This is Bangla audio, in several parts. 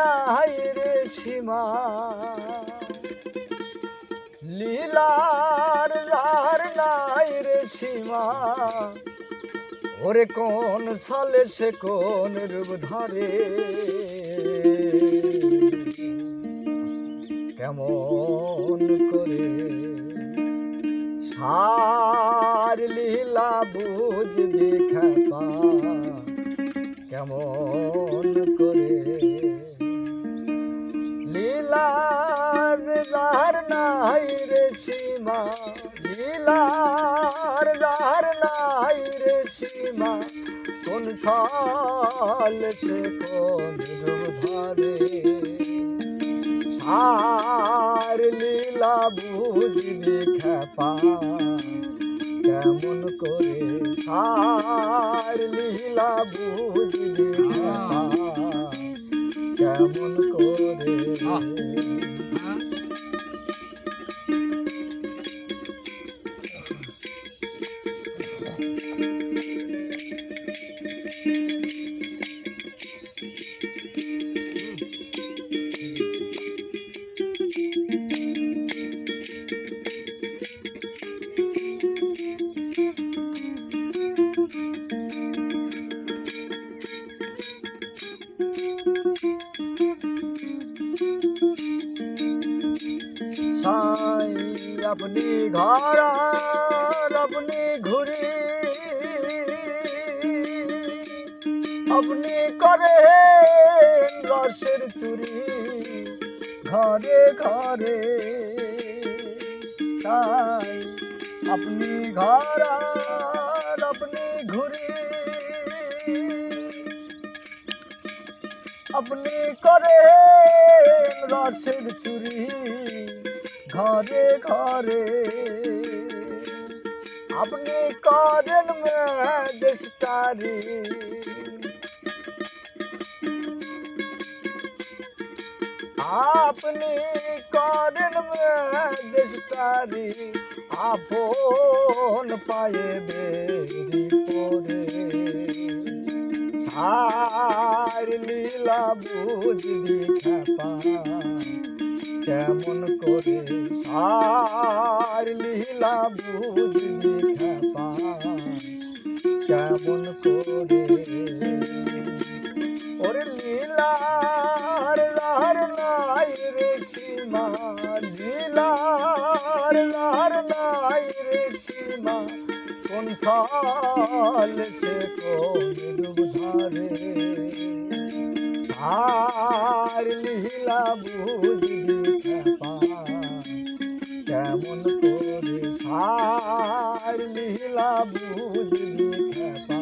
নাই রে সীমা, লীলার যার নাই রে সীমা। ওরে কোন সালে সে কোন রূপ ধরে, কেমন করে সার লীলা বুঝবি খেপা, কেমন করে লীলার যার নাই রে সীমা, লীলার যার নাই রে সীমা। কোন ছল সে কোন রূপ ধরে, আর লীলা বুঝবি খেপা, কেমন করে আর লীলা বুঝবি খেপা, কেমন করে। সাই আপনি ঘর আপনি ঘুরি, আপনি করে রসের চুরি ঘরে ঘরে। তাই আপনি ঘর আপনি ঘুরি, আপনি করে রসের চুরি ঘরে ঘরে। আপনি করেন ম্যাজিস্ট্রি, আপনি করেন ম্যাজিস্ট্রি। আপন পায়ে বেরি পড়ে আর লীলা বুঝবি খেপা, কেমন করে আর লীলা বুঝবি খেপা, কেমন করে। ওরে লীলার লার নাই রে সীমা, লীলার লার নাই রে সীমা। কোন সাল সে কোন রূপ ধরে, আর লীলা বুঝবি খেপা, কেমন করে আর লীলা বুঝবি খেপা,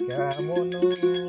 কেমন করে।